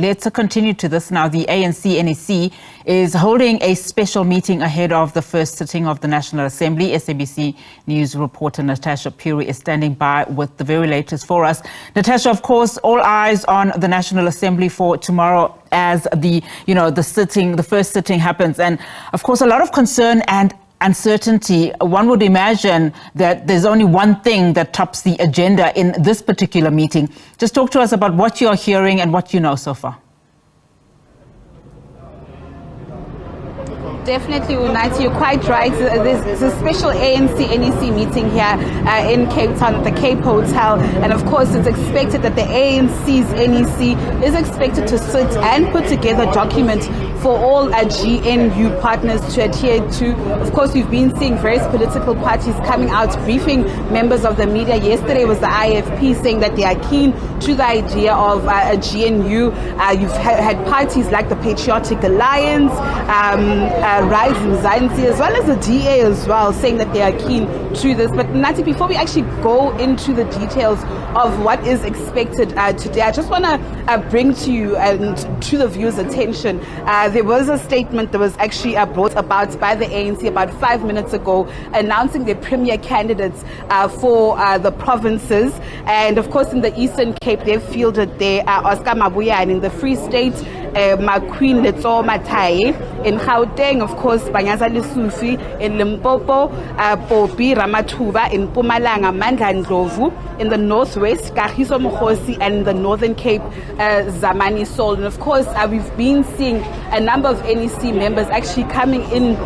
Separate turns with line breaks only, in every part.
let's continue to this now. The ANC NEC is holding a special meeting ahead of the first sitting of the National Assembly. SABC News reporter Natasha Phiri is standing by with the very latest for us. Natasha, of course, all eyes on the National Assembly for tomorrow as the first sitting happens. And of course, a lot of concern and uncertainty. One would imagine that there's only one thing that tops the agenda in this particular meeting. Just talk to us about what you're hearing and what you know so far.
Definitely, Unite, you're quite right. There's a special ANC NEC meeting here in Cape Town at the Cape Hotel. And of course, it's expected that the ANC's NEC is expected to sit and put together documents for all GNU partners to adhere to. Of course, we've been seeing various political parties coming out, briefing members of the media. Yesterday was the IFP saying that they are keen to the idea of a GNU. You've had parties like the Patriotic Alliance, Rise in Zanzi, as well as the DA as well, saying that they are keen to this. But Nati, before we actually go into the details of what is expected today, I just want to bring to you and to the viewers' attention. There was a statement that was actually brought about by the ANC about 5 minutes ago, announcing their premier candidates for the provinces. And of course, in the Eastern Cape, they've fielded their Oscar Mabuya, and in the Free State, Queen Letso Matai. In Gauteng, of course, Banyaza Lesufi. In Limpopo, Popi Ramathuba. In Mpumalanga, Mandla Ndlovu. In the Northwest, Kagiso Mokhosi. And in the Northern Cape, Zamani Sol. And of course, we've been seeing a number of NEC members actually coming in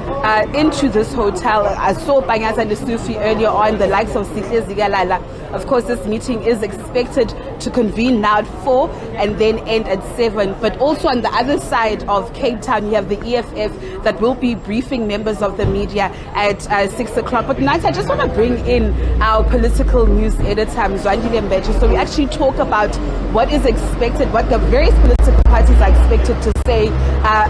into this hotel. I saw Banyaza Lesufi earlier on, the likes of Sihle Zigalala. Of course, this meeting is expected to convene now at 4 and then end at 7. But also on the other side of Cape Town, you have the EFF that will be briefing members of the media at 6 o'clock. But tonight, I just want to bring in our political news editor, Mzwandile Mbeji, so we actually talk about what is expected, what the various political parties are expected to say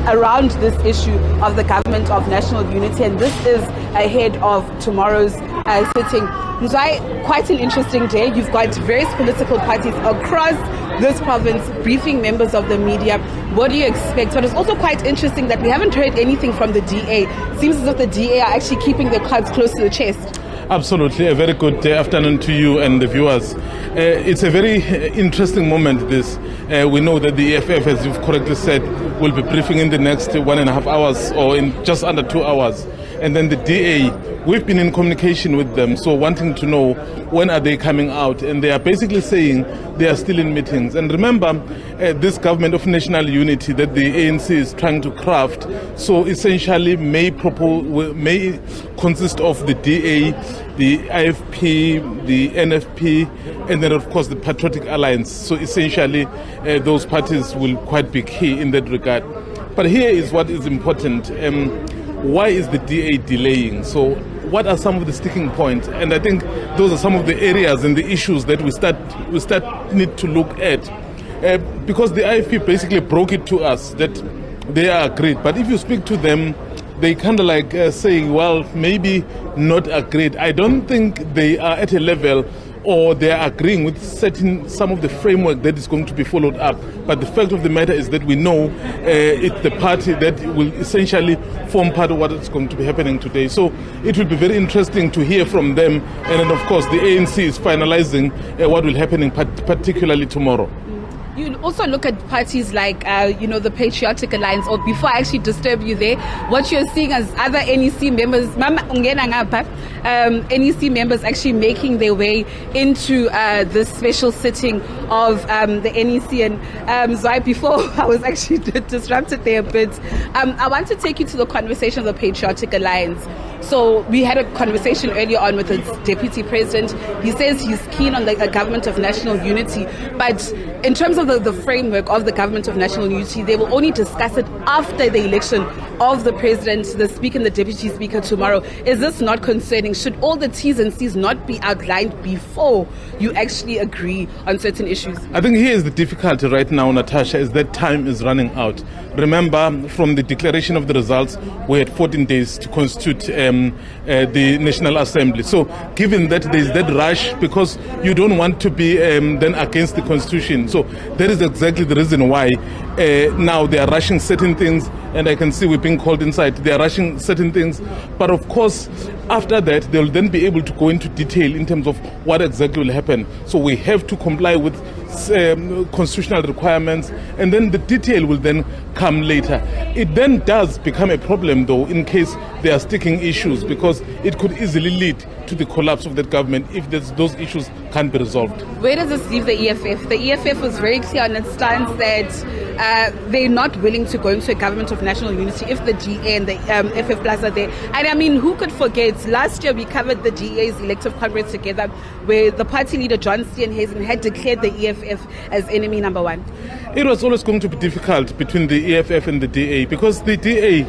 around this issue of the Government of National Unity. And this is ahead of tomorrow's sitting. Mzwai, quite an interesting day. You've got various political parties across this province briefing members of the media. What do you expect? So it's also quite interesting that we haven't heard anything from the DA. It seems as if the DA are actually keeping their cards close to the chest.
Absolutely. A very good afternoon to you and the viewers. It's a very interesting moment, this. We know that the EFF, as you've correctly said, will be briefing in the next 1.5 hours or in just under 2 hours. And then the DA, we've been in communication with them, so wanting to know when are they coming out. And they are basically saying they are still in meetings. And remember, this Government of National Unity that the ANC is trying to craft, so essentially may consist of the DA, the IFP, the NFP, and then of course the Patriotic Alliance. So essentially those parties will quite be key in that regard. But here is what is important. Why is the DA delaying? So what are some of the sticking points? And I think those are some of the areas and the issues that we need to look at. Because the IFP basically broke it to us that they are agreed. But if you speak to them, they kind of like saying, well, maybe not agreed. I don't think they are at a level or they are agreeing with some of the framework that is going to be followed up. But the fact of the matter is that we know it's the party that will essentially form part of what is going to be happening today. So it will be very interesting to hear from them. And then, of course, the ANC is finalizing what will happen, particularly tomorrow.
You also look at parties like, the Patriotic Alliance, or before I actually disturb you there, what you're seeing as other NEC members, NEC members actually making their way into this special sitting of the NEC. And Zai, before I was actually disrupted there a bit, I want to take you to the conversation of the Patriotic Alliance. So we had a conversation earlier on with its deputy president. He says he's keen on the Government of National Unity, but in terms of the framework of the Government of National Unity, they will only discuss it after the election of the president, the speaker and the deputy speaker tomorrow. Is this not concerning? Should all the T's and C's not be outlined before you actually agree on certain issues?
I think here is the difficulty right now, Natasha, is that time is running out. Remember, from the declaration of the results, we had 14 days to constitute the National Assembly. So given that there is that rush, because you don't want to be then against the Constitution, so there is is exactly the reason why now they are rushing certain things, and I can see we're being called inside. They are rushing certain things, but of course, after that, they'll then be able to go into detail in terms of what exactly will happen. So we have to comply with constitutional requirements, and then the detail will then come later. It then does become a problem, though, in case there are sticking issues, because it could easily lead to the collapse of that government if those issues can't be resolved.
Where does this leave the EFF? The EFF was very clear on its stance that they're not willing to go into a government of national unity if the GA and the FF Plus are there. And I mean, who could forget? Last year we covered the GA's elective congress together, where the party leader John Steenhuisen had declared the EFF as enemy number one.
It was always going to be difficult between the EFF and the DA, because the DA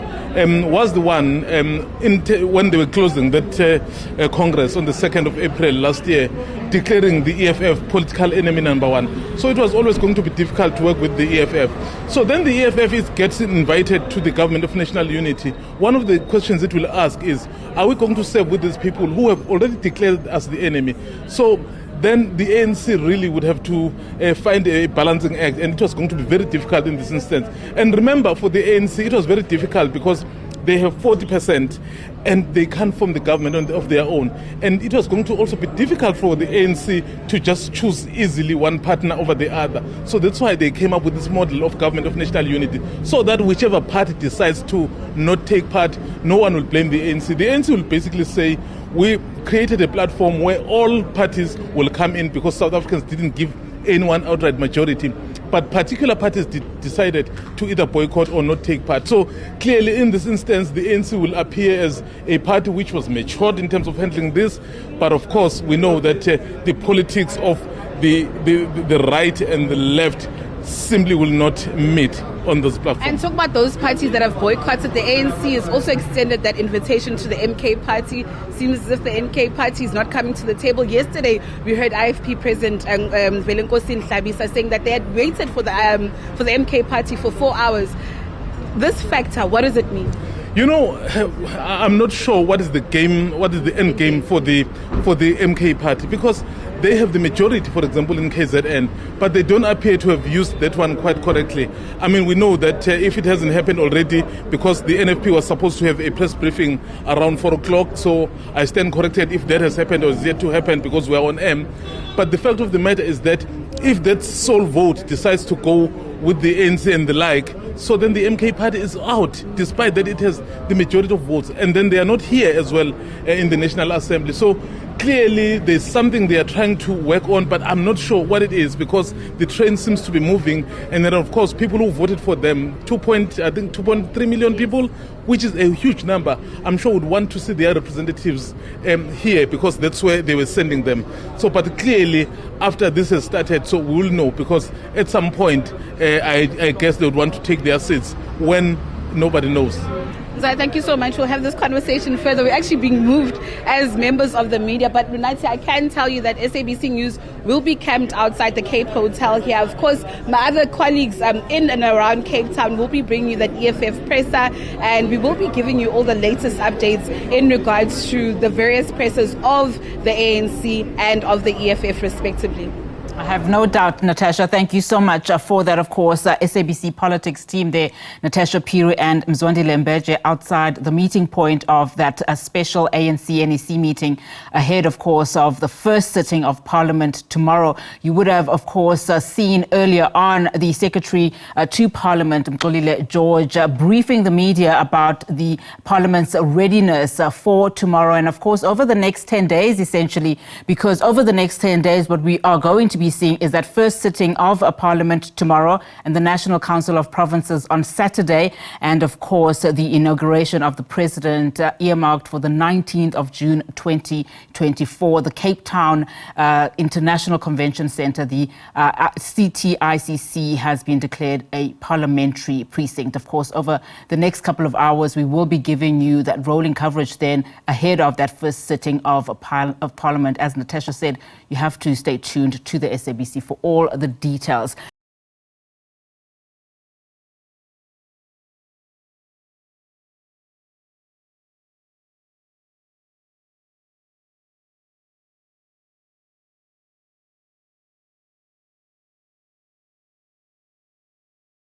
was the one when they were closing that Congress on the 2nd of April last year, declaring the EFF political enemy number one. So it was always going to be difficult to work with the EFF. So then the EFF gets invited to the government of national unity. One of the questions it will ask is, are we going to serve with these people who have already declared us the enemy? So then the ANC really would have to find a balancing act, and it was going to be very difficult in this instance. And remember, for the ANC, it was very difficult because they have 40% and they can't form the government of their own. And it was going to also be difficult for the ANC to just choose easily one partner over the other. So that's why they came up with this model of government of national unity, so that whichever party decides to not take part, no one will blame the ANC. The ANC will basically say, we created a platform where all parties will come in, because South Africans didn't give anyone outright majority, but particular parties decided to either boycott or not take part. So clearly in this instance, the ANC will appear as a party which was matured in terms of handling this, but of course we know that the politics of the right and the left simply will not meet on this platform.
And talk about those parties that have boycotted, the ANC has also extended that invitation to the MK party. Seems as if the MK party is not coming to the table. Yesterday, we heard IFP President Velenkosi Nhlabisa saying that they had waited for the MK party for 4 hours. This factor, what does it mean?
You know, I'm not sure what is the end game for the MK party, because they have the majority, for example, in KZN, but they don't appear to have used that one quite correctly. I mean, we know that if it hasn't happened already, because the NFP was supposed to have a press briefing around 4 o'clock, so I stand corrected if that has happened or is yet to happen, because we're on M. But the fact of the matter is that if that sole vote decides to go with the ANC and the like, so then the MK party is out, despite that it has the majority of votes. And then they are not here as well in the National Assembly. So clearly there's something they are trying to work on, but I'm not sure what it is, because the train seems to be moving. And then, of course, people who voted for them, 2.3 million people, which is a huge number, I'm sure would want to see their representatives here, because that's where they were sending them. So, but clearly, after this has started, so we will know, because at some point, I guess they would want to take their seats when nobody knows.
Zai, thank you so much. We'll have this conversation further. We're actually being moved as members of the media. But Renati, I can tell you that SABC News will be camped outside the Cape Hotel here. Of course, my other colleagues in and around Cape Town will be bringing you that EFF presser, and we will be giving you all the latest updates in regards to the various pressers of the ANC and of the EFF respectively.
I have no doubt, Natasha. Thank you so much for that. Of course, SABC politics team there, Natasha Phiri and Mzwandile Mbeje, outside the meeting point of that special ANC NEC meeting ahead, of course, of the first sitting of Parliament tomorrow. You would have, of course, seen earlier on the Secretary to Parliament, Mxolile George, briefing the media about the Parliament's readiness for tomorrow. And, of course, over the next 10 days, essentially, because over the next 10 days, what we are going to be seeing is that first sitting of a Parliament tomorrow and the National Council of Provinces on Saturday, and of course the inauguration of the President earmarked for the 19th of June 2024. The Cape Town International Convention Centre, the CTICC, has been declared a parliamentary precinct. Of course, over the next couple of hours, we will be giving you that rolling coverage then ahead of that first sitting of Parliament. As Natasha said, you have to stay tuned to the SABC for all the details.